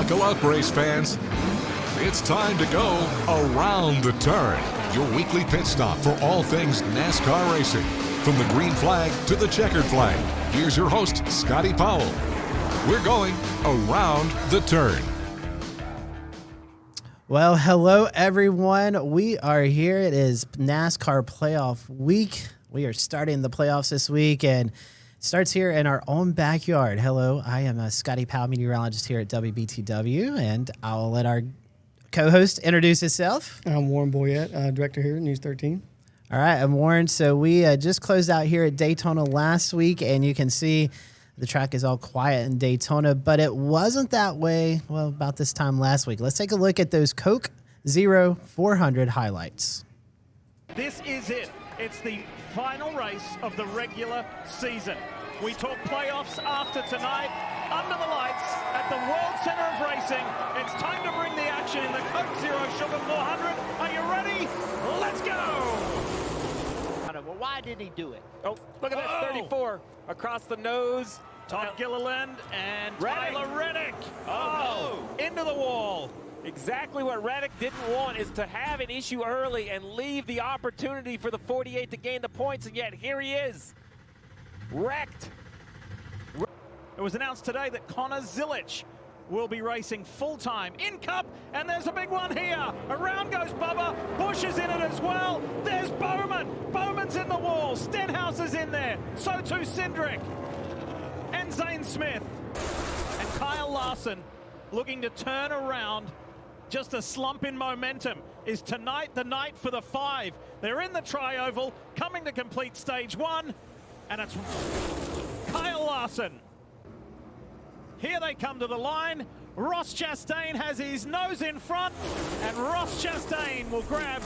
Buckle up, race fans. It's time to go around the turn. Your weekly pit stop for all things NASCAR racing. From the green flag to the checkered flag. Here's your host, Scotty Powell. We're going around the turn. Well, hello, everyone. We are here. It is NASCAR playoff week. We are starting the playoffs this week, and it starts here in our own backyard. Hello, I am Scotty Powell, meteorologist here at WBTW, and I'll let our co-host introduce himself. I'm Warren Boyette, director here at News 13. All right, I'm Warren. So we just closed out here at Daytona last week, and you can see the track is all quiet in Daytona, but it wasn't that way, well, about this time last week. Let's take a look at those Coke Zero 400 highlights. This is it. It's the final race of the regular season. We talk playoffs after tonight, under the lights, at the World Center of Racing. It's time to bring the action in the Coke Zero Sugar 400. Are you ready? Let's go! Well, why did he do it? Oh, look at that 34 across the nose. Todd Gilliland and Reddick. Tyler Reddick. Oh, Into the wall. exactly what Reddick didn't want is to have an issue early and leave the opportunity for the 48 to gain the points, and yet here he is, wrecked. It was announced today that Connor Zilic will be racing full-time in Cup, and there's a big one here. Around goes Bubba. Busch is in it as well. There's Bowman. Bowman's in the wall. Stenhouse is in there. So too Cindric. And Zane Smith. And Kyle Larson looking to turn around just a slump in momentum. Is tonight the night for the 5? They're in the Tri-Oval, coming to complete stage 1, and it's Kyle Larson. Here they come to the line. Ross Chastain has his nose in front, and Ross Chastain will grab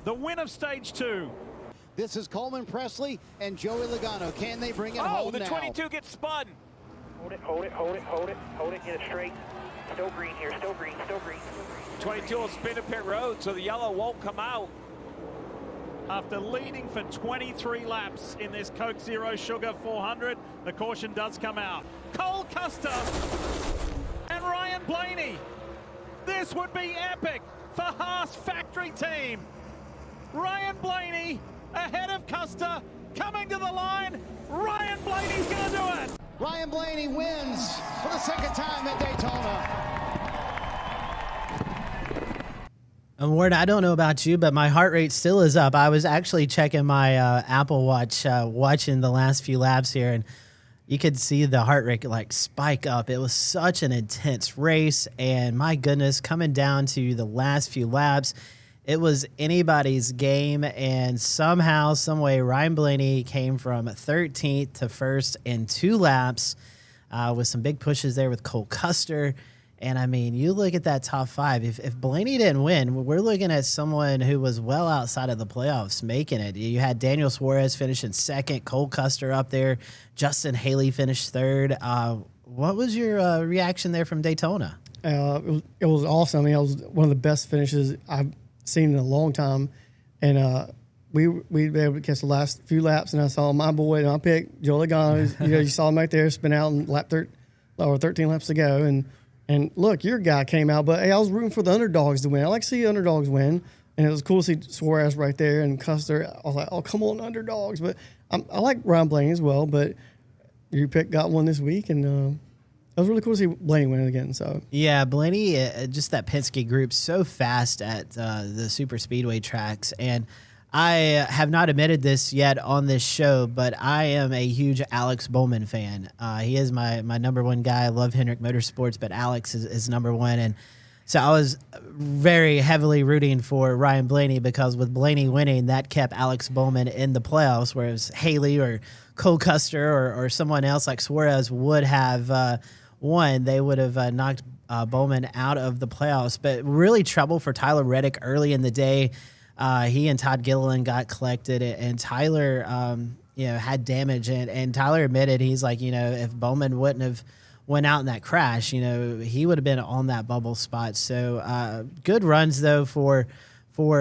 the win of stage 2. This is Coleman Presley and Joey Logano. Can they bring it Oh, home the now? 22 gets spun. Hold it, get it straight. Still green here, still green. 22 will spin to pit road, so the yellow won't come out. After leading for 23 laps in this Coke Zero Sugar 400, the caution does come out. Cole Custer and Ryan Blaney. This would be epic for Haas Factory Team. Ryan Blaney ahead of Custer, coming to the line. Ryan Blaney's going to do it. Ryan Blaney wins for the second time at Daytona. And Ward, I don't know about you, but my heart rate still is up. I was actually checking my Apple Watch, watching the last few laps here, and you could see the heart rate like spike up. It was such an intense race, and my goodness, coming down to the last few laps, it was anybody's game, and somehow, some way, Ryan Blaney came from 13th to 1st in 2 laps with some big pushes there with Cole Custer. And, I mean, you look at that top 5. If Blaney didn't win, we're looking at someone who was well outside of the playoffs making it. You had Daniel Suarez finishing 2nd, Cole Custer up there, Justin Haley finished 3rd. What was your reaction there from Daytona? It was awesome. I mean, it was one of the best finishes I've seen in a long time. And we were able to catch the last few laps, and I saw my boy, my pick, Joe Logano. You saw him right there, spin out in lap 13 laps to go. And look, your guy came out, but hey, I was rooting for the underdogs to win. I like to see underdogs win, and it was cool to see Suarez right there and Custer. I was like, oh, come on, underdogs. But I like Ryan Blaney as well, but your pick got one this week, and it was really cool to see Blaney win again. So yeah, Blaney, just that Penske group, so fast at the super speedway tracks, and I have not admitted this yet on this show, but I am a huge Alex Bowman fan. He is my number one guy. I love Hendrick Motorsports, but Alex is number one. And so I was very heavily rooting for Ryan Blaney because with Blaney winning, that kept Alex Bowman in the playoffs, whereas Haley or Cole Custer or someone else like Suarez would have won. They would have knocked Bowman out of the playoffs. But really trouble for Tyler Reddick early in the day. He and Todd Gilliland got collected, and Tyler, had damage. And Tyler admitted, he's like, if Bowman wouldn't have went out in that crash, he would have been on that bubble spot. So good runs though for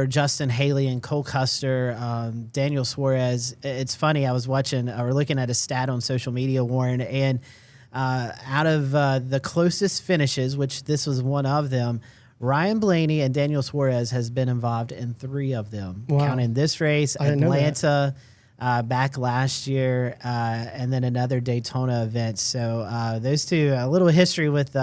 Justin Haley and Cole Custer, Daniel Suarez. It's funny. I was watching, or looking at a stat on social media, Warren, and Out of the closest finishes, which this was one of them, Ryan Blaney and Daniel Suarez has been involved in 3 of them, counting this race, Atlanta back last year, and then another Daytona event. So those two, a little history with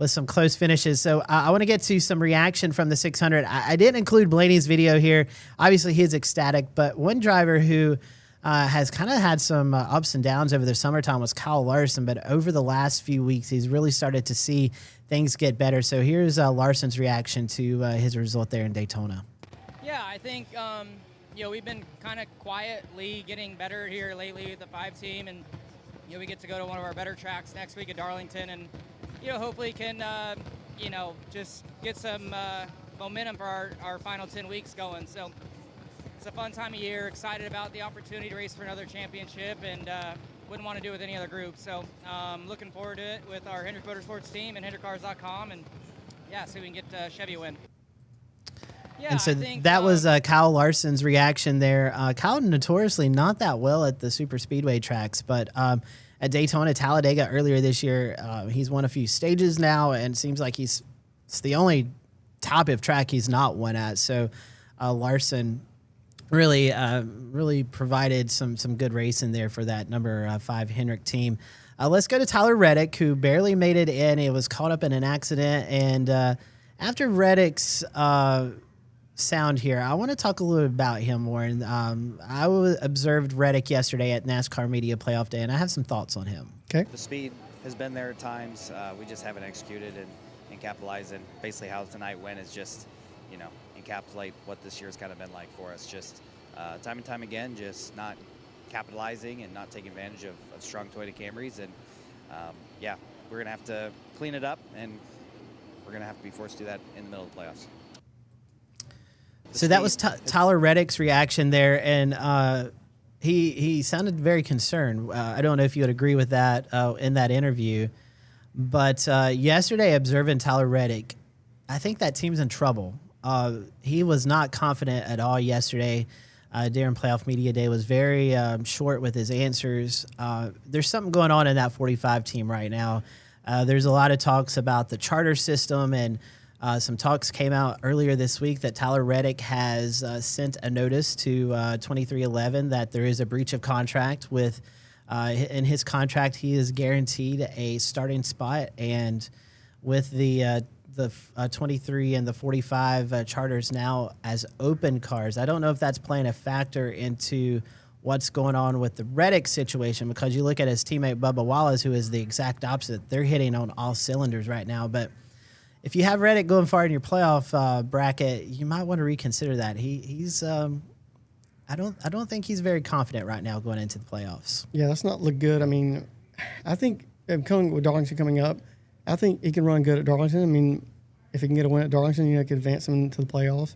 some close finishes. So I want to get to some reaction from the 600. I didn't include Blaney's video here. Obviously, he's ecstatic, but one driver who has kind of had some ups and downs over the summertime was Kyle Larson, but over the last few weeks, he's really started to see things get better. So here's Larson's reaction to his result there in Daytona. Yeah, I think, we've been kind of quietly getting better here lately with the 5 team, and, we get to go to one of our better tracks next week at Darlington, and, hopefully can, just get some momentum for our final 10 weeks going. So it's a fun time of year, excited about the opportunity to race for another championship, and wouldn't want to do it with any other group. So looking forward to it with our Hendrick Motorsports team and HendrickCars.com, and yeah, see if we can get Chevy a win. Yeah, and so I think, that was Kyle Larson's reaction there. Kyle notoriously not that well at the super speedway tracks, but at Daytona, Talladega earlier this year, he's won a few stages now, and it seems like it's the only top of track he's not won at. So Larson really provided some good racing there for that number 5 Hendrick team. Let's go to Tyler Reddick, who barely made it in. He was caught up in an accident, and after Reddick's sound here, I want to talk a little bit about him more. And I observed Reddick yesterday at NASCAR Media Playoff Day, and I have some thoughts on him. Okay. The speed has been there at times. We just haven't executed and capitalized. And basically how tonight went is just, encapsulate what this year's kind of been like for us. Just time and time again, just not capitalizing and not taking advantage of strong Toyota Camrys. And yeah, we're going to have to clean it up, and we're going to have to be forced to do that in the middle of the playoffs. So that was Tyler Reddick's reaction there, and he sounded very concerned. I don't know if you would agree with that in that interview, but yesterday, observing Tyler Reddick, I think that team's in trouble. He was not confident at all yesterday. During Playoff Media Day, was very short with his answers. There's something going on in that 45 team right now. There's a lot of talks about the charter system, and some talks came out earlier this week that Tyler Reddick has sent a notice to 2311 that there is a breach of contract with, in his contract, he is guaranteed a starting spot, and with the 23 and the 45 charters now as open cars, I don't know if that's playing a factor into what's going on with the Reddick situation, because you look at his teammate Bubba Wallace, who is the exact opposite. They're hitting on all cylinders right now, but if you have Reddick going far in your playoff bracket, you might want to reconsider that. He's I don't think he's very confident right now going into the playoffs. Yeah, that's not look good. I mean, I think coming with Darlington coming up, I think he can run good at Darlington. I mean, if he can get a win at Darlington, he can advance him into the playoffs.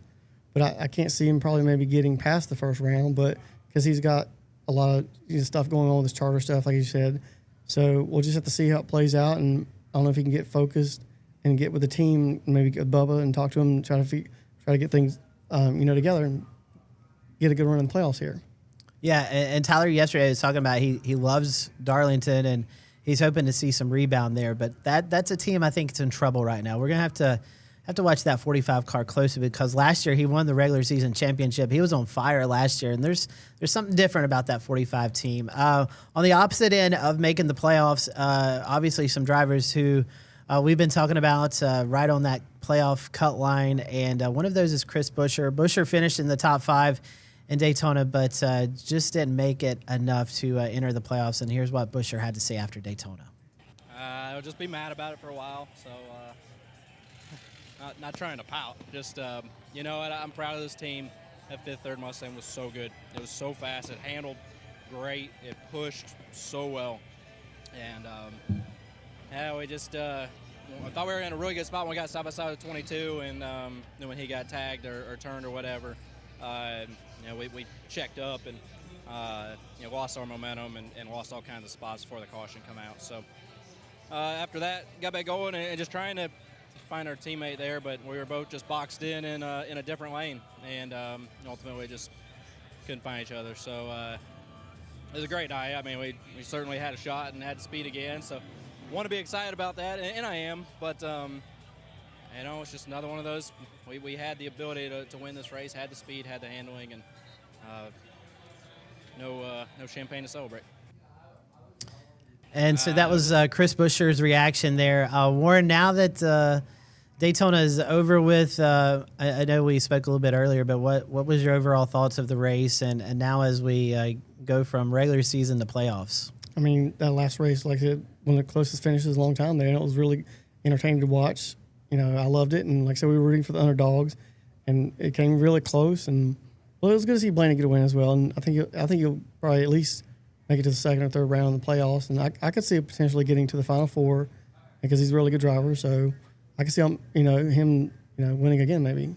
But I can't see him probably maybe getting past the first round, but because he's got a lot of stuff going on with his charter stuff, like you said. So we'll just have to see how it plays out, and I don't know if he can get focused and get with the team, maybe get Bubba and talk to him, and try to get things, together and get a good run in the playoffs here. Yeah, and Tyler yesterday was talking about he loves Darlington, and he's hoping to see some rebound there. But that's a team I think it's in trouble right now. We're gonna have to watch that 45 car closely, because last year he won the regular season championship. He was on fire last year, and there's something different about that 45 team. On the opposite end of making the playoffs, obviously some drivers who we've been talking about right on that playoff cut line, and one of those is Chris Buescher. Buescher finished in the top 5 in Daytona, but just didn't make it enough to enter the playoffs. And here's what Buescher had to say after Daytona. I'll just be mad about it for a while, so not trying to pout. Just, I'm proud of this team. That fifth, third Mustang was so good. It was so fast. It handled great. It pushed so well. And, we just I thought we were in a really good spot when we got side by side with 22, and then when he got tagged or turned or whatever, we checked up and lost our momentum and lost all kinds of spots before the caution come out. So after that, got back going and just trying to find our teammate there, but we were both just boxed in a different lane, and ultimately just couldn't find each other. So it was a great night. I mean, we certainly had a shot and had speed again. So want to be excited about that, and I am, but it's just another one of those. We had the ability to win this race, had the speed, had the handling, and no champagne to celebrate. And so that was Chris Buescher's reaction there. Warren, now that Daytona is over with, I know we spoke a little bit earlier, but what was your overall thoughts of the race, and now as we go from regular season to playoffs? I mean, that last race, like I said, one of the closest finishes in a long time there, and it was really entertaining to watch. You know, I loved it, and like I said, we were rooting for the underdogs, and it came really close. And well, it was good to see Blaney get a win as well. And I think you'll probably at least make it to the second or third round in the playoffs. And I could see it potentially getting to the Final Four because he's a really good driver. So I can see him winning again maybe.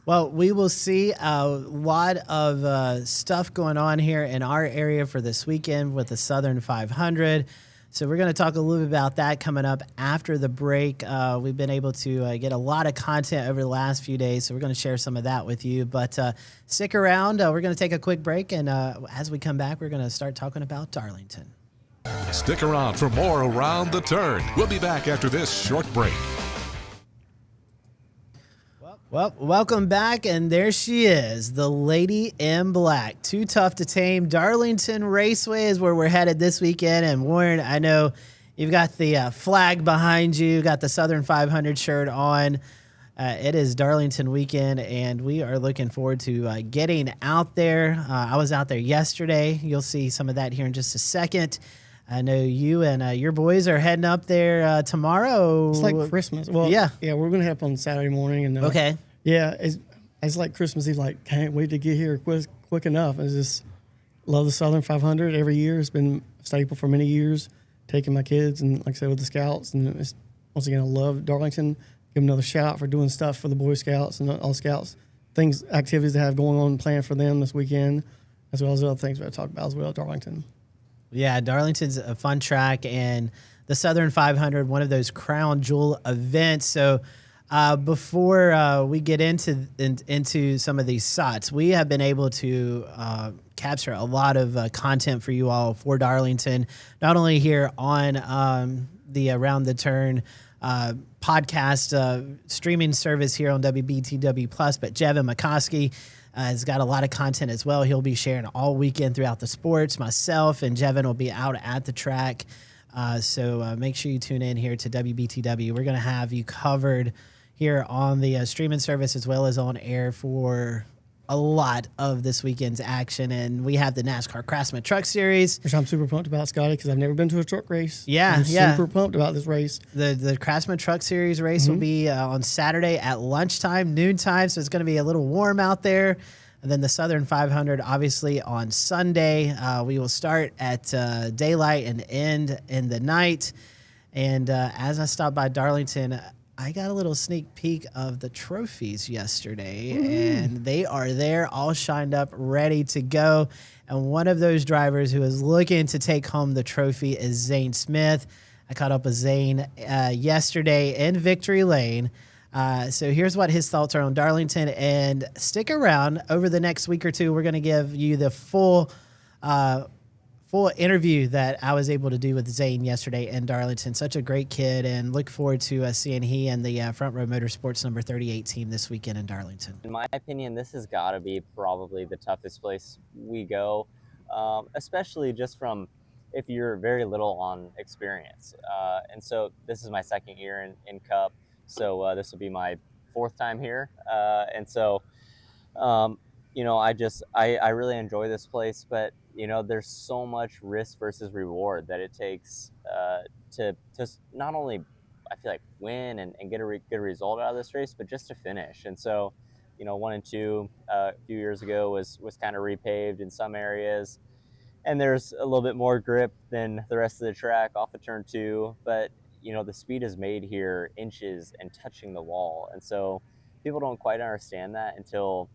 Well, we will see a lot of stuff going on here in our area for this weekend with the Southern 500. So we're going to talk a little bit about that coming up after the break. We've been able to get a lot of content over the last few days, so we're going to share some of that with you. But stick around. We're going to take a quick break, and as we come back, we're going to start talking about Darlington. Stick around for more Around the Turn. We'll be back after this short break. Well, welcome back, and there she is, the Lady in Black. Too Tough to Tame. Darlington Raceway is where we're headed this weekend. And Warren, I know you've got the flag behind you, got the Southern 500 shirt on. It is Darlington weekend, and we are looking forward to getting out there. I was out there yesterday. You'll see some of that here in just a second. I know you and your boys are heading up there tomorrow. It's like Christmas. Well, yeah, we're gonna head up on Saturday morning, and okay. Yeah, it's like Christmas Eve. Like, can't wait to get here quick enough. I just love the Southern 500 every year. It's been a staple for many years. Taking my kids and, like I said, with the Scouts, and once again, I love Darlington. Give them another shout out for doing stuff for the Boy Scouts and all Scouts, activities they have going on, planned for them this weekend, as well as other things we're going to talk about as well at Darlington. Yeah, Darlington's a fun track, and the Southern 500, one of those crown jewel events. So before we get into some of these shots, we have been able to capture a lot of content for you all for Darlington, not only here on the Around the Turn podcast streaming service here on WBTW Plus, but Jevin McCoskey has got a lot of content as well. He'll be sharing all weekend throughout the sports. Myself and Jevin will be out at the track. So make sure you tune in here to WBTW. We're going to have you covered here on the streaming service as well as on air for a lot of this weekend's action. And we have the NASCAR Craftsman Truck Series, which I'm super pumped about, Scotty, because I've never been to a truck race. I'm super pumped about this race. The Craftsman Truck Series race will be on Saturday at lunchtime, noontime, so it's going to be a little warm out there. And then the Southern 500, obviously, on Sunday. We will start at daylight and end in the night. And as I stopped by Darlington, I got a little sneak peek of the trophies yesterday, and they are there, all shined up, ready to go. And one of those drivers who is looking to take home the trophy is Zane Smith. I caught up with Zane yesterday in Victory Lane. So here's what his thoughts are on Darlington, and stick around. Over the next week or two, we're going to give you the full interview that I was able to do with Zane yesterday in Darlington. Such a great kid, and look forward to seeing he and the Front Row Motorsports number 38 team this weekend in Darlington. In my opinion, this has got to be probably the toughest place we go, especially just from if you're very little on experience. And so this is my second year in Cup, so this will be my fourth time here. And so, I really enjoy this place, but there's so much risk versus reward that it takes to not only, I feel like, win and get a good result out of this race, but just to finish. And so, 1 and 2 a few years ago was kind of repaved in some areas, and there's a little bit more grip than the rest of the track off of turn 2, but the speed is made here inches and touching the wall. And so people don't quite understand that until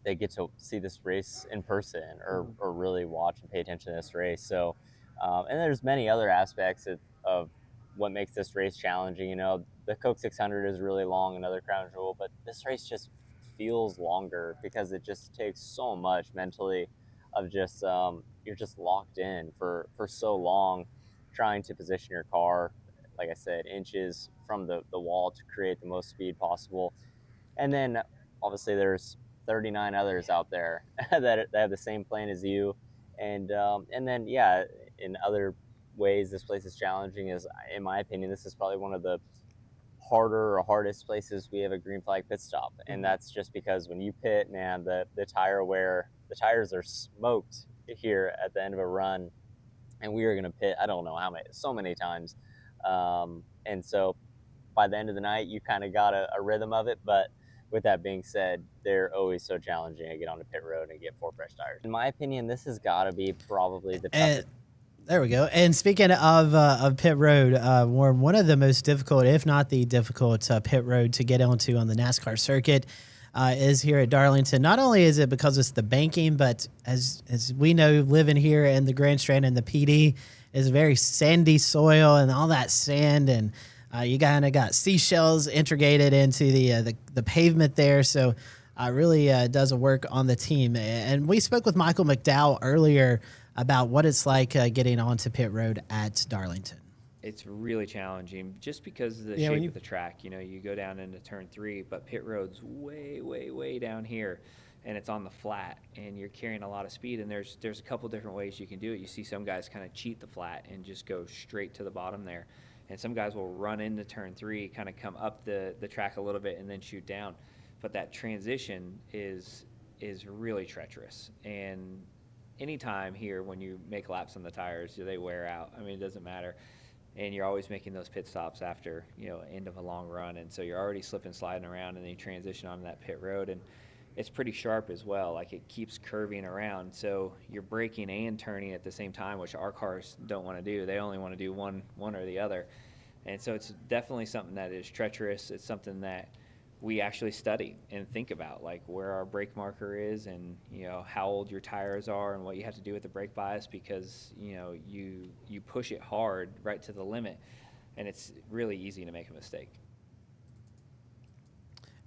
they get to see this race in person or really watch and pay attention to this race. So, and there's many other aspects of what makes this race challenging. The Coke 600 is really long, another crown jewel, but this race just feels longer because it just takes so much mentally of just, you're just locked in for so long. trying to position your car, like I said, inches from the wall to create the most speed possible. And then obviously there's 39 others out there that have the same plan as you. And then, yeah, in other ways, this place is challenging. Is, in my opinion, this is probably one of the hardest places we have a green flag pit stop. And that's just because when you pit, man, the tires are smoked here at the end of a run. And we are going to pit, I don't know how many, so many times. And so by the end of the night, you kind of got a rhythm of it. But with that being said, they're always so challenging to get onto pit road and get 4 fresh tires. In my opinion, this has got to be probably the toughest. There we go. And speaking of pit road, Warren, one of the most difficult, if not the difficult pit road to get onto on the NASCAR circuit is here at Darlington. Not only is it because it's the banking, but as we know, living here in the Grand Strand and the PD is very sandy soil and all that sand, and you kind of got seashells integrated into the pavement there. So really does a work on the team. And we spoke with Michael McDowell earlier about what it's like getting onto pit road at Darlington. It's really challenging just because of the shape of the track. You know, you go down into turn 3, but pit road's way down here, and it's on the flat, and you're carrying a lot of speed. And there's a couple different ways you can do it. You see some guys kind of cheat the flat and just go straight to the bottom there, and some guys will run into turn 3, kind of come up the track a little bit, and then shoot down. But that transition is really treacherous. And anytime here when you make laps on the tires, they wear out. I mean, it doesn't matter. And you're always making those pit stops after, end of a long run. And so you're already slipping, sliding around, and then you transition onto that pit road. And it's pretty sharp as well. Like, it keeps curving around. So you're braking and turning at the same time, which our cars don't want to do. They only want to do one or the other. And so it's definitely something that is treacherous. It's something that we actually study and think about, like where our brake marker is and, how old your tires are and what you have to do with the brake bias, because, you push it hard right to the limit, and it's really easy to make a mistake.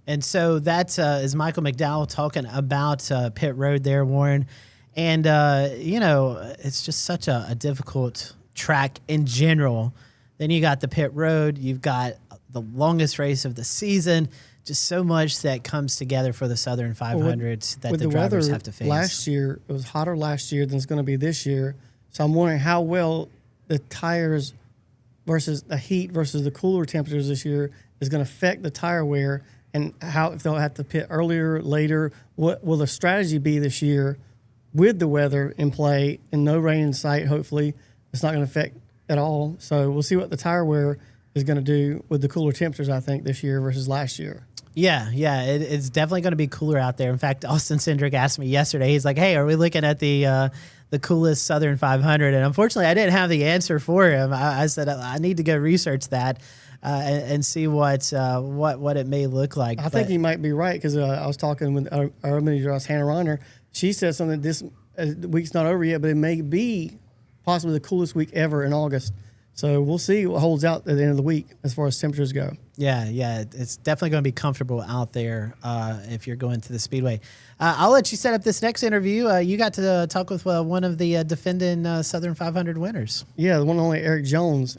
And so that is Michael McDowell talking about pit road there, Warren. And, it's just such a difficult track in general. Then you got the pit road. You've got the longest race of the season. Just so much that comes together for the Southern 500 that the drivers have to face. Last year, it was hotter last year than it's going to be this year. So I'm wondering how well the tires versus the heat versus the cooler temperatures this year is going to affect the tire wear, and how, if they'll have to pit earlier, later. What will the strategy be this year with the weather in play and no rain in sight? Hopefully, it's not going to affect at all. So we'll see what the tire wear is going to do with the cooler temperatures, I think, this year versus last year. Yeah, it's definitely going to be cooler out there. In fact, Austin Cindric asked me yesterday. He's like, "Hey, are we looking at the coolest Southern 500?" And unfortunately, I didn't have the answer for him. I said I need to go research that and see what it may look like. I think he might be right, because I was talking with our manager, Hannah Reiner. She said something. This week's not over yet, but it may be possibly the coolest week ever in August. So we'll see what holds out at the end of the week as far as temperatures go. Yeah, it's definitely going to be comfortable out there if you're going to the Speedway. I'll let you set up this next interview. You got to talk with one of the defending Southern 500 winners. Yeah, the one and only Eric Jones.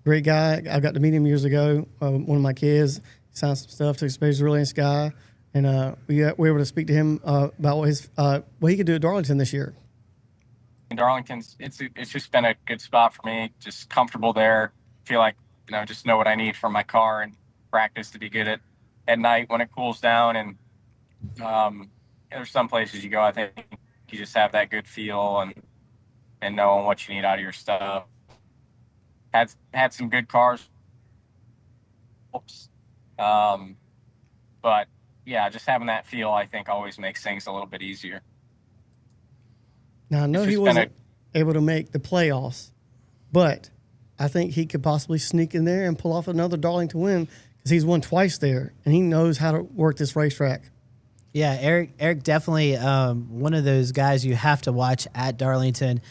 Great guy. I got to meet him years ago. One of my kids signed some stuff to Experience Relay in Sky, and we were able to speak to him about what he could do at Darlington this year. Darlington's it's just been a good spot for me. Just comfortable there. Feel like just know what I need from my car and practice to be good at night when it cools down. And there's some places you go, I think you just have that good feel and knowing what you need out of your stuff. Had some good cars. But yeah, just having that feel, I think, always makes things a little bit easier. Now, I know he wasn't able to make the playoffs, but I think he could possibly sneak in there and pull off another Darlington win, because he's won twice there, and he knows how to work this racetrack. Yeah, Eric definitely one of those guys you have to watch at Darlington.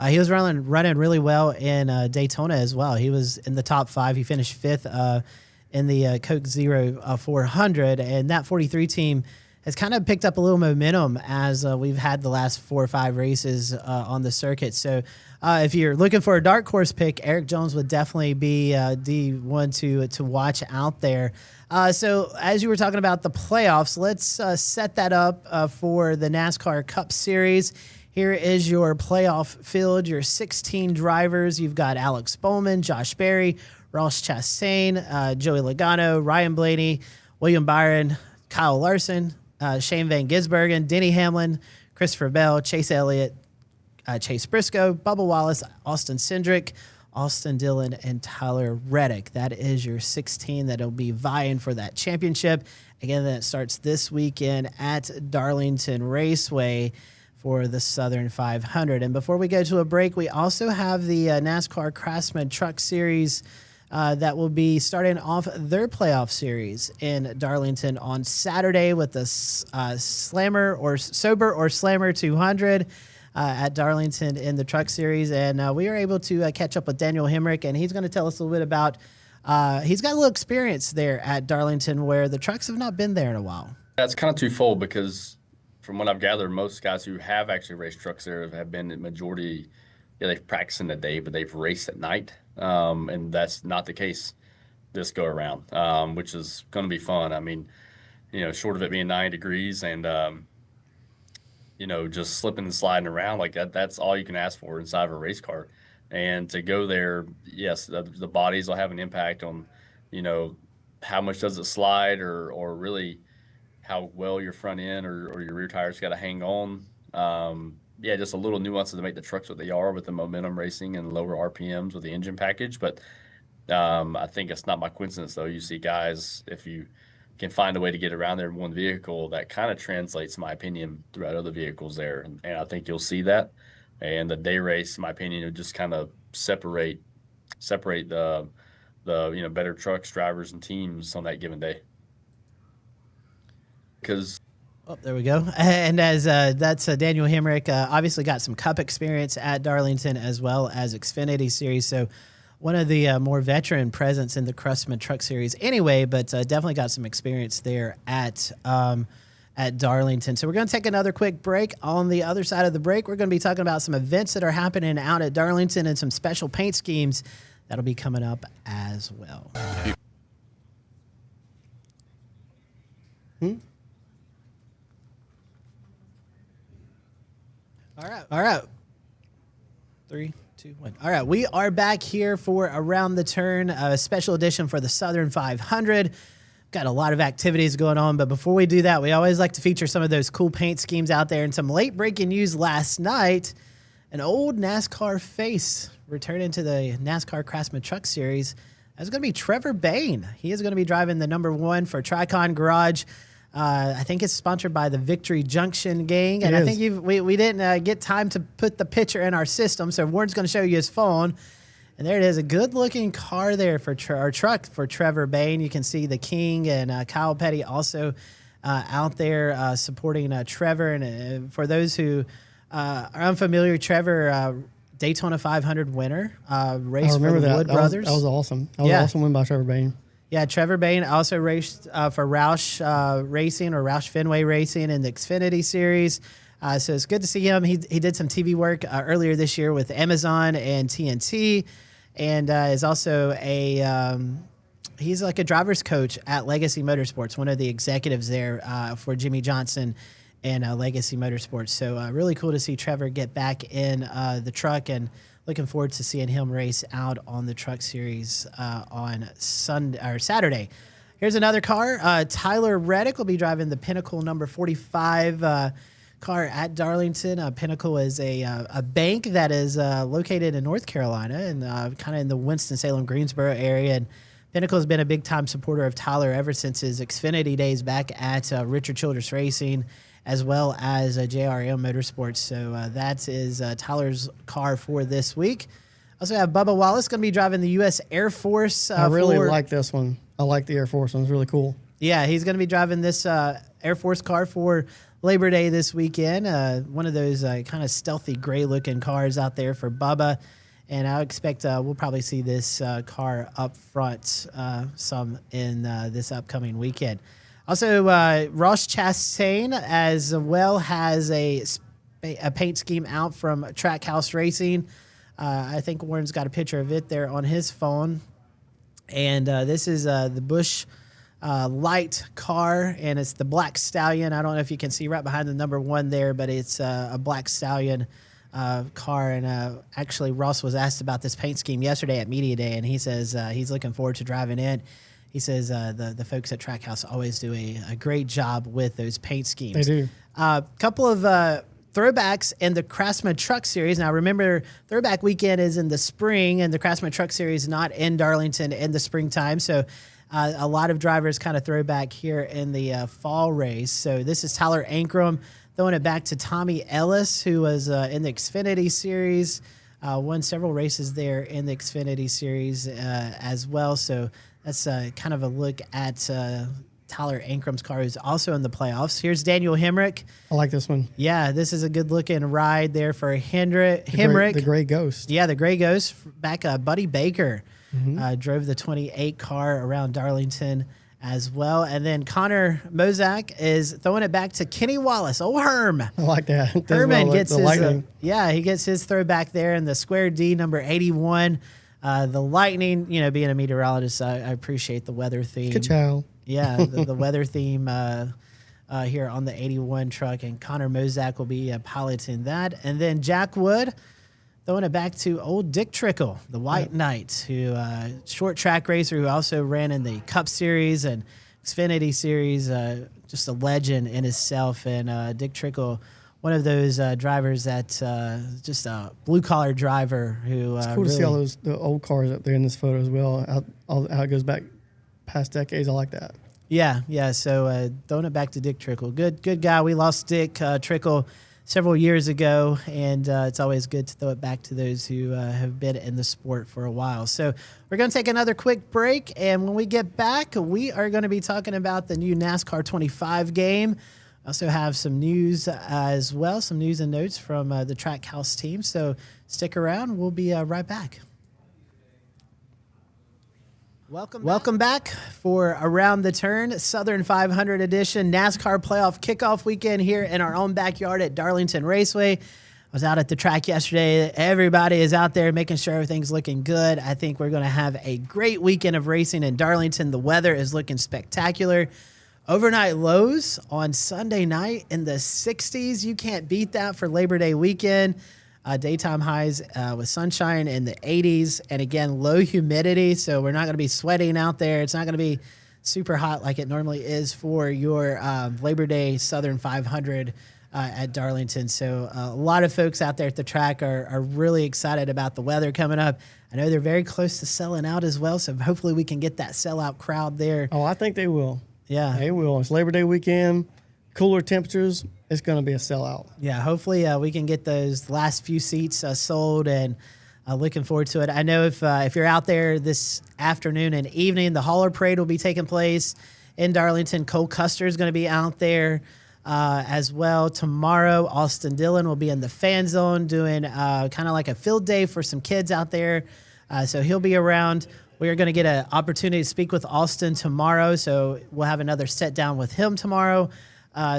He was running really well in Daytona as well. He was in the top 5. He finished 5th in the Coke Zero 400, and that 43 team has kind of picked up a little momentum as we've had the last 4 or 5 races on the circuit. So if you're looking for a dark horse pick, Eric Jones would definitely be the one to watch out there. So as you were talking about the playoffs, let's set that up for the NASCAR Cup Series. Here is your playoff field, your 16 drivers. You've got Alex Bowman, Josh Berry, Ross Chastain, Joey Logano, Ryan Blaney, William Byron, Kyle Larson, Shane Van Gisbergen, Denny Hamlin, Christopher Bell, Chase Elliott, Chase Briscoe, Bubba Wallace, Austin Cindric, Austin Dillon, and Tyler Reddick. That is your 16 that'll be vying for that championship. Again, that starts this weekend at Darlington Raceway for the Southern 500. And before we go to a break, we also have the NASCAR Craftsman Truck Series that will be starting off their playoff series in Darlington on Saturday with the Slammer or Sober or Slammer 200 at Darlington in the Truck Series. And we are able to catch up with Daniel Hemrick, and he's going to tell us a little bit about, he's got a little experience there at Darlington where the trucks have not been there in a while. That's kind of twofold because from what I've gathered, most guys who have actually raced trucks there have been the majority, they've practiced in the day, but they've raced at night. And that's not the case this go around, which is going to be fun. I mean, short of it being 90 degrees and, just slipping and sliding around like that, that's all you can ask for inside of a race car. And to go there, yes, the bodies will have an impact on, how much does it slide or really how well your front end or your rear tires got to hang on. Just a little nuances to make the trucks what they are with the momentum racing and lower RPMs with the engine package. But I think it's not by coincidence, though. You see guys, if you can find a way to get around there in one vehicle, that kind of translates, in my opinion, throughout other vehicles there. And I think you'll see that. And the day race, in my opinion, will just kind of separate the better trucks, drivers, and teams on that given day. Because there we go. And as that's Daniel Hemrick, obviously got some Cup experience at Darlington as well as Xfinity Series. So one of the more veteran presence in the Craftsman Truck Series anyway, but definitely got some experience there at Darlington. So we're going to take another quick break. On the other side of the break, we're going to be talking about some events that are happening out at Darlington and some special paint schemes that'll be coming up as well. All right. 3, 2, 1. All right, we are back here for Around the Turn, a special edition for the Southern 500. Got a lot of activities going on, but before we do that, we always like to feature some of those cool paint schemes out there. And some late breaking news last night, an old NASCAR face returning to the NASCAR Craftsman Truck Series. That's going to be Trevor Bayne. He is going to be driving the number 1 for Tricon Garage. I think it's sponsored by the Victory Junction Gang. And I think we didn't get time to put the picture in our system, so Warren's going to show you his phone. And there it is, a good-looking car there for our truck for Trevor Bayne. You can see the King and Kyle Petty also out there supporting Trevor. And for those who are unfamiliar, Trevor, Daytona 500 winner, race for the Wood Brothers. That was awesome. That was an awesome win by Trevor Bayne. Yeah, Trevor Bayne also raced for Roush Racing or Roush Fenway Racing in the Xfinity Series. So it's good to see him. He did some TV work earlier this year with Amazon and TNT, and is also he's like a driver's coach at Legacy Motorsports, one of the executives there for Jimmy Johnson and Legacy Motorsports. So really cool to see Trevor get back in the truck, and looking forward to seeing him race out on the Truck Series on Saturday. Here's another car. Tyler Reddick will be driving the Pinnacle number 45 car at Darlington. Pinnacle is a bank that is located in North Carolina and kind of in the Winston-Salem, Greensboro area. And Pinnacle has been a big-time supporter of Tyler ever since his Xfinity days back at Richard Childress Racing, as well as JRM Motorsports. So that is Tyler's car for this week. Also have Bubba Wallace going to be driving the U.S. Air Force. I really like this one. I like the Air Force one. It's really cool. Yeah, he's going to be driving this Air Force car for Labor Day this weekend. One of those kind of stealthy gray-looking cars out there for Bubba. And I expect we'll probably see this car up front some in this upcoming weekend. Also, Ross Chastain as well has a paint scheme out from Trackhouse Racing. I think Warren's got a picture of it there on his phone. And this is the Busch light car, and it's the Black Stallion. I don't know if you can see right behind the number 1 there, but it's a Black Stallion car. And actually, Ross was asked about this paint scheme yesterday at Media Day, and he says he's looking forward to driving in. He says the folks at Trackhouse always do a great job with those paint schemes. They do. A couple of throwbacks in the Craftsman Truck Series. Now, remember, Throwback Weekend is in the spring, and the Craftsman Truck Series not in Darlington in the springtime. So a lot of drivers kind of throw back here in the fall race. So this is Tyler Ankrum throwing it back to Tommy Ellis, who was in the Xfinity Series, won several races there in the Xfinity Series as well. So that's kind of a look at Tyler Ankrum's car, who's also in the playoffs. Here's Daniel Hemrick. I like this one. Yeah, this is a good-looking ride there for Hemrick. The Gray Ghost. Yeah, the Gray Ghost. Back Buddy Baker drove the 28 car around Darlington as well. And then Connor Mozak is throwing it back to Kenny Wallace. Oh, Herm. I like that. Herman gets his he gets his throwback there in the Square D number 81. The Lightning, being a meteorologist, I appreciate the weather theme. Ka-chow. Yeah, the weather theme here on the 81 truck, and Connor Mozak will be piloting that. And then Jack Wood throwing it back to old Dick Trickle, the White Knight, who short track racer who also ran in the Cup Series and Xfinity Series, just a legend in himself. And Dick Trickle, one of those drivers that just a blue-collar driver who it's cool to see all the old cars up there in this photo as well, how it goes back past decades. I like that. Yeah. So throwing it back to Dick Trickle. Good guy. We lost Dick Trickle several years ago, and it's always good to throw it back to those who have been in the sport for a while. So we're going to take another quick break, and when we get back, we are going to be talking about the new NASCAR 25 game. Also have some news as well, some news and notes from the Trackhouse team. So stick around. We'll be right back. Welcome back for Around the Turn, Southern 500 edition, NASCAR playoff kickoff weekend here in our own backyard at Darlington Raceway. I was out at the track yesterday. Everybody is out there making sure everything's looking good. I think we're going to have a great weekend of racing in Darlington. The weather is looking spectacular. Overnight lows on Sunday night in the 60s. You can't beat that for Labor Day weekend. Daytime highs with sunshine in the 80s. And again, low humidity, so we're not going to be sweating out there. It's not going to be super hot like it normally is for your Labor Day Southern 500 at Darlington. So a lot of folks out there at the track are really excited about the weather coming up. I know they're very close to selling out as well, so hopefully we can get that sellout crowd there. Oh, I think they will. Yeah. They will. It's Labor Day weekend, cooler temperatures. It's going to be a sellout. Yeah, hopefully we can get those last few seats sold, and looking forward to it. I know if you're out there this afternoon and evening, the Hauler Parade will be taking place in Darlington. Cole Custer is going to be out there as well. Tomorrow, Austin Dillon will be in the fan zone doing kind of like a field day for some kids out there. So he'll be around. We are going to get an opportunity to speak with Austin tomorrow, so we'll have another sit down with him tomorrow.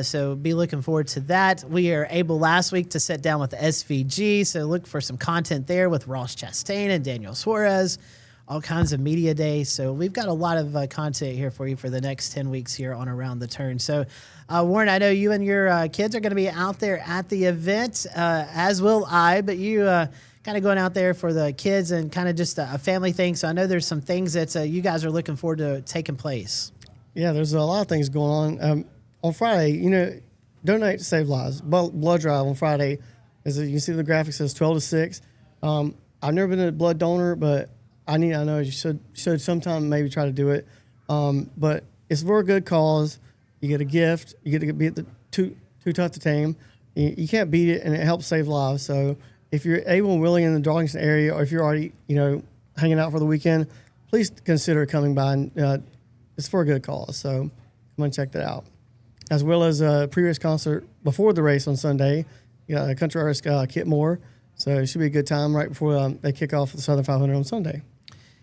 So be looking forward to that. We are able last week to sit down with SVG, so look for some content there with Ross Chastain and Daniel Suarez, all kinds of media days. So we've got a lot of content here for you for the next 10 weeks here on Around the Turn. So Warren, I know you and your kids are going to be out there at the event, as will I, but you kind of going out there for the kids and kind of just a family thing. So I know there's some things that you guys are looking forward to taking place. Yeah, there's a lot of things going on. On Friday, donate to Save Lives. Blood drive on Friday. As you can see, the graphic says 12 to 6. I've never been a blood donor, but I know you should sometime maybe try to do it. But it's for a good cause. You get a gift. You get to be at the too tough to tame. You can't beat it, and it helps save lives. So if you're able and willing in the Darlington area, or if you're already hanging out for the weekend, please consider coming by. And, it's for a good cause. So come and check that out. As well as a pre-race concert before the race on Sunday. You got a country artist, Kit Moore. So it should be a good time right before they kick off the Southern 500 on Sunday.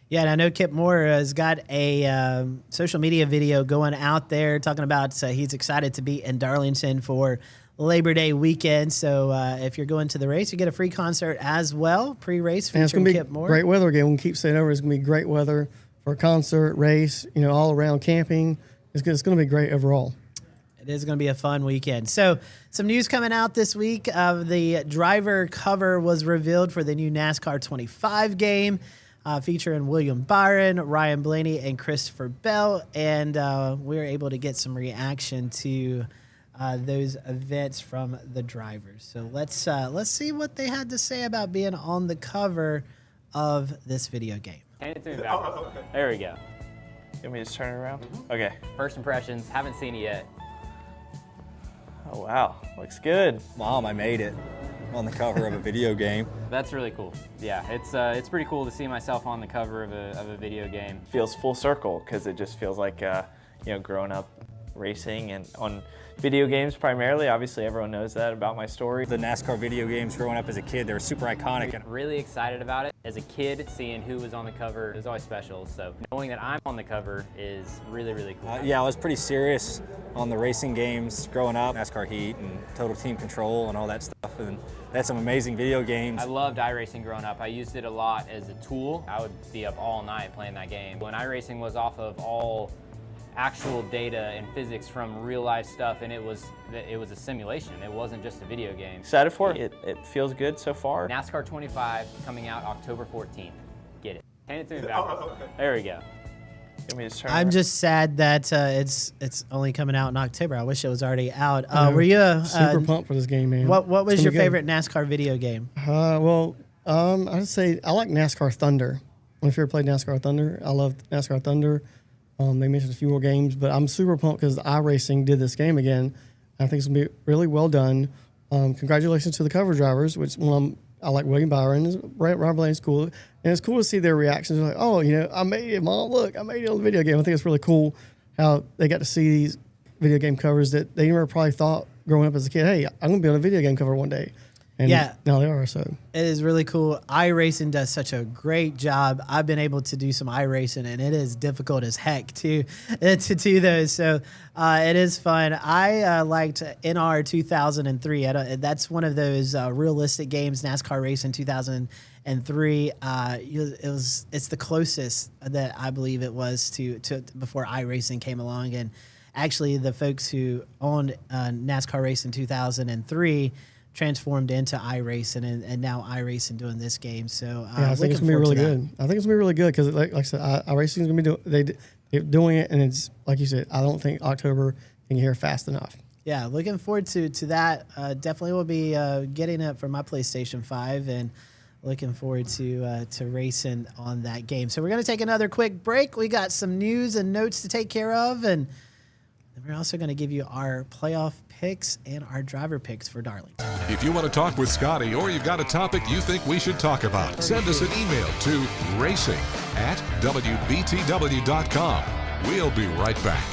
Yeah, and I know Kit Moore has got a social media video going out there talking about he's excited to be in Darlington for Labor Day weekend. So if you're going to the race, you get a free concert as well, pre-race And it's featuring going to Kip be Moore. great weather again. We can keep saying over. It's going to be great weather for a concert, race, all around camping. It's going to be great overall. It is going to be a fun weekend. So some news coming out this week. The driver cover was revealed for the new NASCAR 25 game, featuring William Byron, Ryan Blaney, and Christopher Bell. And we were able to get some reaction to those events from the drivers. So let's see what they had to say about being on the cover of this video game. There we go. Let me just turn it around. Okay. First impressions, haven't seen it yet. Oh wow, looks good. Mom, I made it on the cover of a video game. That's really cool. Yeah, it's pretty cool to see myself on the cover of a video game. Feels full circle because it just feels like growing up racing and on video games primarily. Obviously, everyone knows that about my story. The NASCAR video games growing up as a kid, they were super iconic. I'm really excited about it. As a kid, seeing who was on the cover is always special. So knowing that I'm on the cover is really, really cool. Yeah, I was pretty serious on the racing games growing up. NASCAR Heat and Total Team Control and all that stuff. And they had some amazing video games. I loved iRacing growing up. I used it a lot as a tool. I would be up all night playing that game. When iRacing was off of all actual data and physics from real life stuff, and it was a simulation. It wasn't just a video game. Excited for it. It feels good so far. NASCAR 25 coming out October 14th. Get it. Hand it to me back. There we go. I'm just sad that it's only coming out in October. I wish it was already out. Were you super pumped for this game, man? What was your favorite NASCAR video game? I'd say I like NASCAR Thunder. If you ever played NASCAR Thunder, I love NASCAR Thunder. They mentioned a few more games, but I'm super pumped because iRacing did this game again. I think it's going to be really well done. Congratulations to the cover drivers, which I like William Byron. Ryan Blaney's cool. And it's cool to see their reactions. They're like, oh, I made it, Mom. Look, I made it on the video game. I think it's really cool how they got to see these video game covers that they never probably thought growing up as a kid, hey, I'm going to be on a video game cover one day. And now they are. So it is really cool. iRacing does such a great job. I've been able to do some iRacing, and it is difficult as heck to do those. So it is fun. I liked NR 2003. That's one of those realistic games. NASCAR Racing 2003. It's the closest that I believe it was to before iRacing came along. And actually, the folks who owned NASCAR Racing 2003. Transformed into iRacing and now iRacing doing this game. So I think it's gonna be really good. I think it's gonna be really good because, like I said, iRacing is gonna be they're doing it, and it's like you said. I don't think October can hear fast enough. Yeah, looking forward to that. Definitely will be getting it for my PlayStation 5 and looking forward to racing on that game. So we're gonna take another quick break. We got some news and notes to take care of, and then we're also gonna give you our playoff picks and our driver picks for Darlington. If you want to talk with Scotty or you've got a topic you think we should talk about, send us an email to racing@wbtw.com. We'll be right back.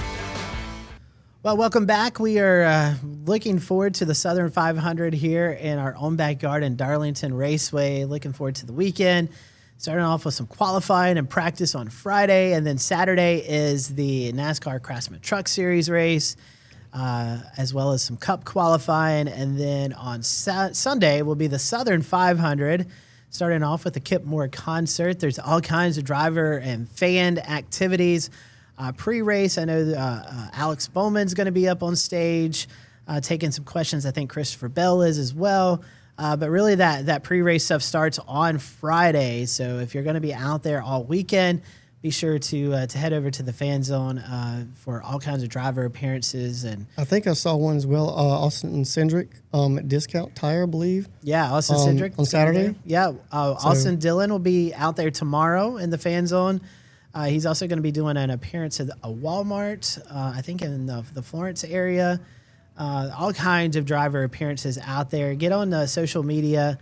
Well, welcome back. We are looking forward to the Southern 500 here in our own backyard in Darlington Raceway. Looking forward to the weekend. Starting off with some qualifying and practice on Friday, and then Saturday is the NASCAR Craftsman Truck Series race. As well as some Cup qualifying. And then on Sunday will be the Southern 500, starting off with the Kip Moore concert. There's all kinds of driver and fan activities. Pre-race, I know Alex Bowman's going to be up on stage taking some questions. I think Christopher Bell is as well. But really that pre-race stuff starts on Friday. So if you're going to be out there all weekend, be sure to head over to the Fan Zone for all kinds of driver appearances. And I think I saw one as well, Austin Cindric at Discount Tire, I believe. Yeah, Austin Cindric. On Saturday. Yeah, Austin Dillon will be out there tomorrow in the Fan Zone. He's also going to be doing an appearance at a Walmart, I think in the Florence area. All kinds of driver appearances out there. Get on social media.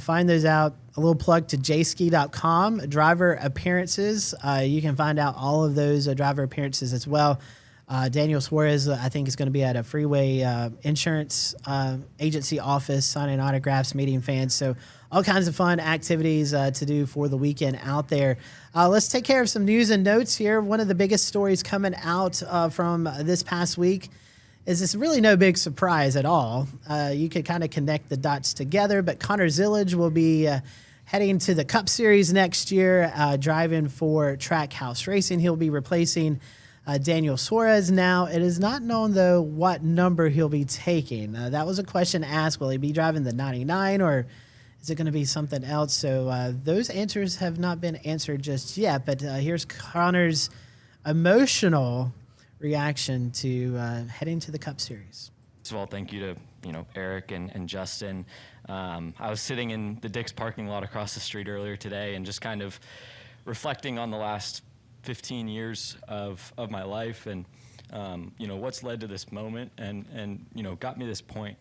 Find those out. A little plug to jski.com, driver appearances. You can find out all of those driver appearances as well. Daniel Suarez, I think, is going to be at a Freeway Insurance Agency office, signing autographs, meeting fans. So all kinds of fun activities to do for the weekend out there. Let's take care of some news and notes here. One of the biggest stories coming out from this past week is this really no big surprise at all. You could kind of connect the dots together, but Connor Zillage will be heading to the Cup Series next year, driving for Trackhouse Racing. He'll be replacing Daniel Suarez now. It is not known, though, what number he'll be taking. That was a question asked. Will he be driving the 99, or is it going to be something else? So those answers have not been answered just yet, but here's Connor's emotional reaction to heading to the Cup Series. First of all, thank you to Eric and Justin. I was sitting in the Dick's parking lot across the street earlier today and just kind of reflecting on the last 15 years of my life and what's led to this moment and got me this point.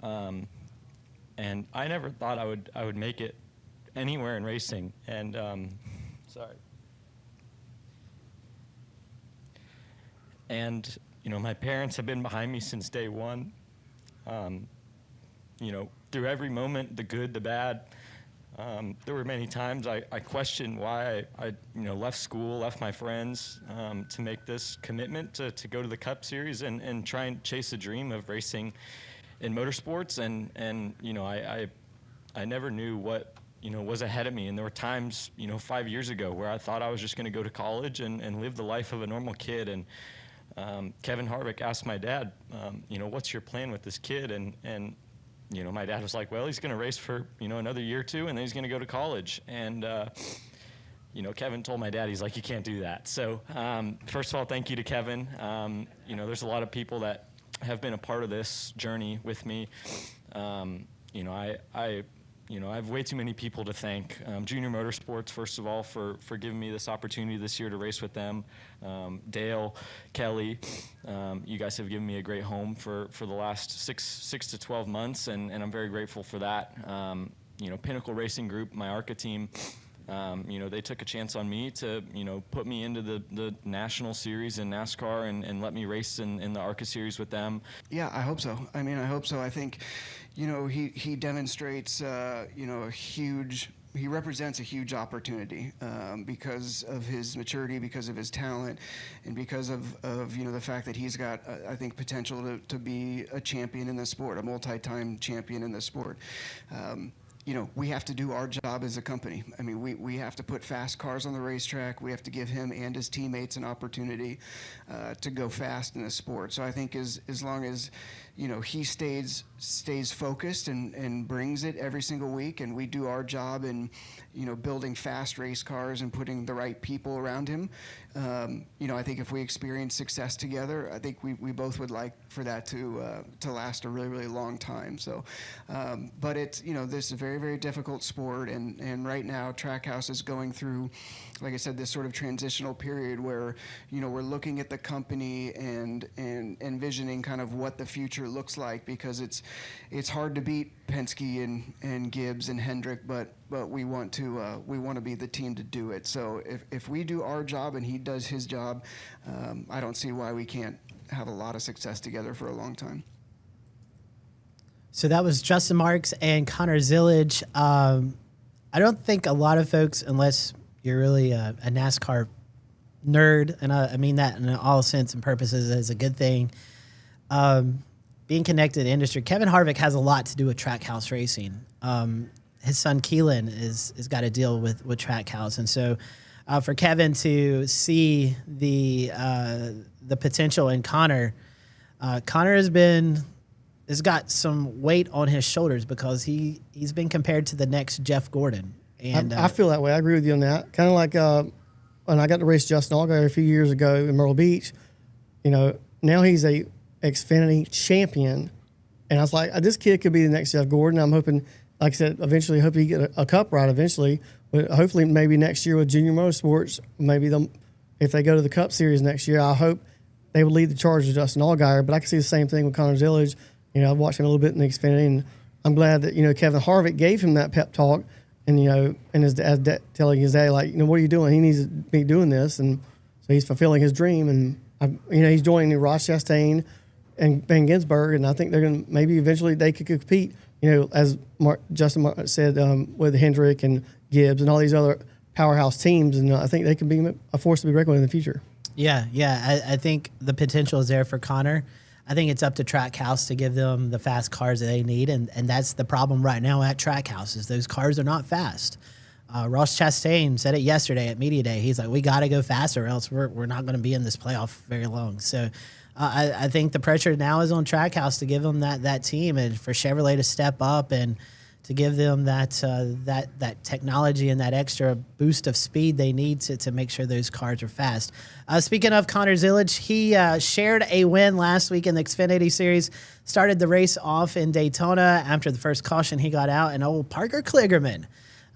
And I never thought I would make it anywhere in racing. And And my parents have been behind me since day one. Through every moment, the good, the bad. There were many times I questioned why I left school, left my friends to make this commitment to go to the Cup Series and try and chase a dream of racing in motorsports. And I never knew what was ahead of me. And there were times 5 years ago where I thought I was just going to go to college and live the life of a normal kid. And Kevin Harvick asked my dad, what's your plan with this kid? And my dad was like, well, he's going to race for, another year or two, and then he's going to go to college. And, Kevin told my dad, he's like, you can't do that. So, first of all, thank you to Kevin. There's a lot of people that have been a part of this journey with me. I have way too many people to thank. Junior Motorsports, first of all, for giving me this opportunity this year to race with them. Dale, Kelly, you guys have given me a great home for the last six to 12 months, and I'm very grateful for that. Pinnacle Racing Group, my ARCA team, they took a chance on me to, put me into the national series in NASCAR and let me race in the ARCA series with them. Yeah, I hope so. I hope so. I think, he demonstrates, he represents a huge opportunity because of his maturity, because of his talent, and because of the fact that he's got, I think, potential to be a champion in the sport, a multi-time champion in the sport. We have to do our job as a company. We have to put fast cars on the racetrack. We have to give him and his teammates an opportunity to go fast in the sport. So I think as long as, he stays focused and brings it every single week, and we do our job in, building fast race cars and putting the right people around him, I think if we experience success together, I think we both would like for that to last a really, really long time. So, but it's, this is a very, very difficult sport, and right now Trackhouse is going through, like I said, this sort of transitional period where, we're looking at the company and envisioning kind of what the future looks like, because it's hard to beat Penske and Gibbs and Hendrick, but we want to be the team to do it. So if we do our job and he does his job, I don't see why we can't have a lot of success together for a long time. So that was Justin Marks and Connor Zillage. I don't think a lot of folks, unless you're really a NASCAR nerd, and I mean that in all sense and purposes as a good thing, being connected to the industry. Kevin Harvick has a lot to do with Trackhouse Racing. His son Keelan is got to deal with Trackhouse, and so for Kevin to see the potential in Connor, Connor has got some weight on his shoulders because he's been compared to the next Jeff Gordon. And I feel that way. I agree with you on that. Kind of like when I got to race Justin Allgaier a few years ago in Myrtle Beach. Now he's a Xfinity champion, and I was like, this kid could be the next Jeff Gordon. I'm hoping, like I said, eventually, hope he get a Cup ride eventually. But hopefully, maybe next year with Junior Motorsports, maybe if they go to the Cup Series next year, I hope they would lead the charge with Justin Allgaier. But I can see the same thing with Connor Zillage. I've watched him a little bit in the Xfinity, and I'm glad that Kevin Harvick gave him that pep talk, and and his dad telling his dad, like, what are you doing? He needs to be doing this, and so he's fulfilling his dream, and he's joining Ross Chastain and Ben Ginsberg, and I think they're going to maybe eventually they could compete. As Justin said, with Hendrick and Gibbs and all these other powerhouse teams, and I think they can be a force to be reckoned with in the future. Yeah, I think the potential is there for Connor. I think it's up to Trackhouse to give them the fast cars that they need, and that's the problem right now at Trackhouse is those cars are not fast. Ross Chastain said it yesterday at Media Day. He's like, we got to go faster or else we're not going to be in this playoff very long. So I think the pressure now is on Trackhouse to give them that team and for Chevrolet to step up and to give them that technology and that extra boost of speed they need to make sure those cars are fast. Speaking of Connor Zilisch, he shared a win last week in the Xfinity Series, started the race off in Daytona. After the first caution, he got out, and old Parker Kligerman,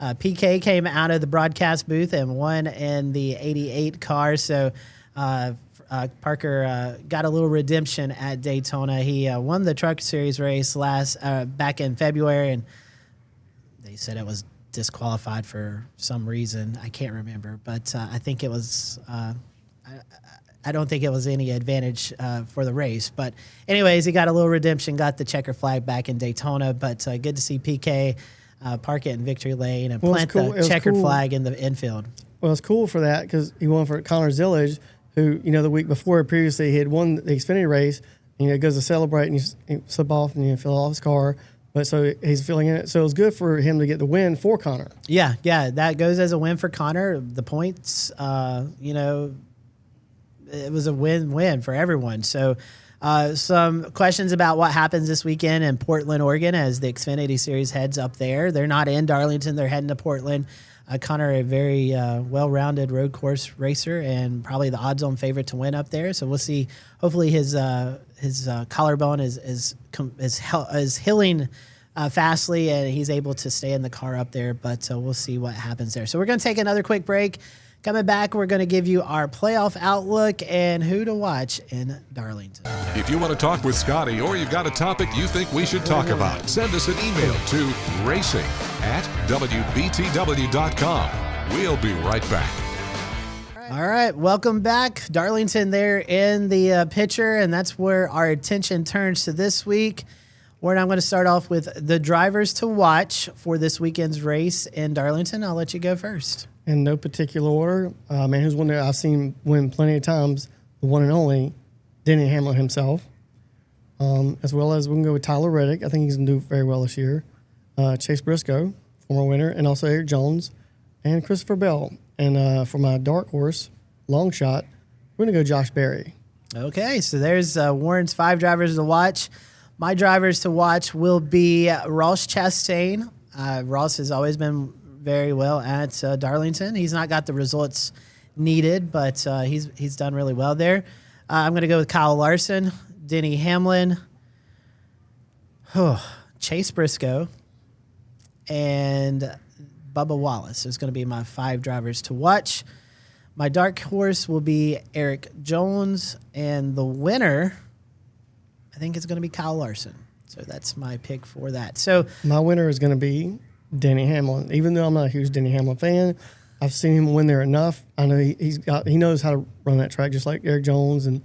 PK, came out of the broadcast booth and won in the 88 car. So Parker got a little redemption at Daytona. He won the Truck Series race back in February, and they said it was disqualified for some reason. I can't remember, but I think it was. I don't think it was any advantage for the race. But anyways, he got a little redemption, got the checker flag back in Daytona. But good to see PK park it in victory lane and plant the checkered flag in the infield. Well, it's cool for that because he won for Connor Zilisch, who, the week before previously he had won the Xfinity race. And, goes to celebrate and you slip off and you fill off his car. But so he's filling in it. So it was good for him to get the win for Connor. Yeah, that goes as a win for Connor. The points, it was a win-win for everyone. So some questions about what happens this weekend in Portland, Oregon, as the Xfinity Series heads up there. They're not in Darlington. They're heading to Portland. Connor, a very well-rounded road course racer and probably the odds-on favorite to win up there. So we'll see. Hopefully his collarbone is healing fastly and he's able to stay in the car up there. But we'll see what happens there. So we're going to take another quick break. Coming back, we're going to give you our playoff outlook and who to watch in Darlington. If you want to talk with Scotty or you've got a topic you think we should talk about, send us an email to racing@wbtw.com. We'll be right back. All right, welcome back. Darlington there in the picture, and that's where our attention turns to this week. Warren, I'm going to start off with the drivers to watch for this weekend's race in Darlington. I'll let you go first. In no particular order, man who's one that I've seen win plenty of times, the one and only, Denny Hamlin himself, as well as we can go with Tyler Reddick. I think he's going to do very well this year. Chase Briscoe, former winner, and also Eric Jones, and Christopher Bell. And for my dark horse, long shot, we're going to go Josh Berry. Okay, so there's Warren's 5 drivers to watch. My drivers to watch will be Ross Chastain. Ross has always been very well at Darlington. He's not got the results needed, but he's done really well there. I'm going to go with Kyle Larson, Denny Hamlin, Chase Briscoe, and Bubba Wallace is going to be my 5 drivers to watch. My dark horse will be Eric Jones, and the winner, I think, is going to be Kyle Larson. So that's my pick for that. So my winner is going to be Denny Hamlin. Even though I'm not a huge Denny Hamlin fan, I've seen him win there enough. I know he knows how to run that track just like Eric Jones, and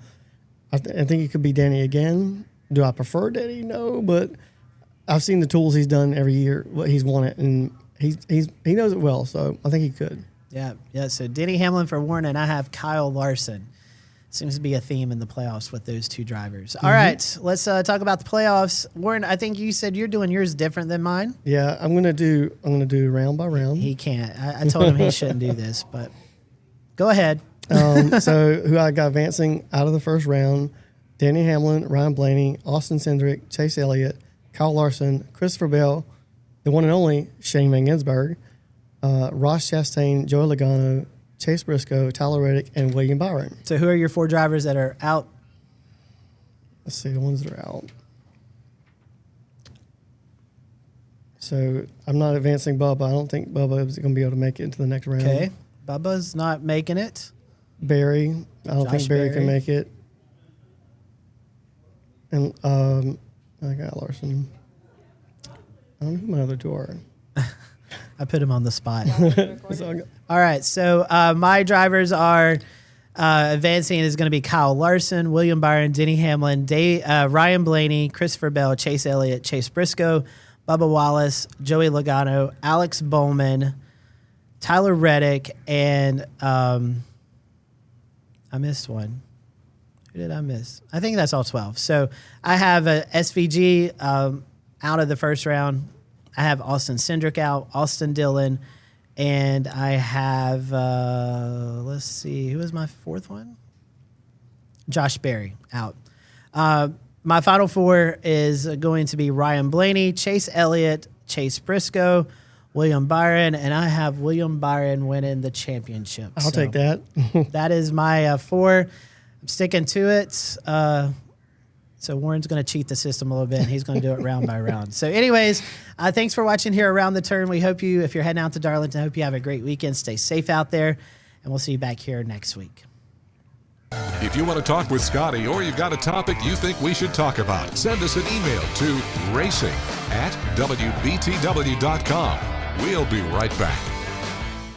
I think it could be Denny again. Do I prefer Denny? No, but I've seen the tools he's done every year. He's won it, and he knows it well. So I think he could. Yeah. So Denny Hamlin for Warren, and I have Kyle Larson. Seems to be a theme in the playoffs with those 2 drivers. All right, let's talk about the playoffs. Warren, I think you said you're doing yours different than mine. Yeah, I'm gonna do round by round. He can't. I told him he shouldn't do this, but go ahead. So who I got advancing out of the first round: Denny Hamlin, Ryan Blaney, Austin Cindric, Chase Elliott, Kyle Larson, Christopher Bell, the one and only Shane Van Gisbergen, Ross Chastain, Joey Logano, Chase Briscoe, Tyler Reddick, and William Byron. So who are your 4 drivers that are out? Let's see the ones that are out. So I'm not advancing Bubba. I don't think Bubba is going to be able to make it into the next round. Okay. Bubba's not making it. Barry. I don't think Barry can make it. And I got Larson. I don't know who my other 2 are. I put him on the spot. All right, so my drivers are advancing is going to be Kyle Larson, William Byron, Denny Hamlin, Ryan Blaney, Christopher Bell, Chase Elliott, Chase Briscoe, Bubba Wallace, Joey Logano, Alex Bowman, Tyler Reddick, and I missed one. Who did I miss? I think that's all 12. So I have a SVG out of the first round. I have Austin Cindric out, Austin Dillon, and I have, let's see, who was my fourth one? Josh Berry out. My final four is going to be Ryan Blaney, Chase Elliott, Chase Briscoe, William Byron, and I have William Byron winning the championship. I'll take that. That is my four. I'm sticking to it. So Warren's going to cheat the system a little bit, and he's going to do it round by round. So anyways, thanks for watching here Around the Turn. We hope you, if you're heading out to Darlington, I hope you have a great weekend. Stay safe out there, and we'll see you back here next week. If you want to talk with Scotty or you've got a topic you think we should talk about, send us an email to racing@wbtw.com. We'll be right back.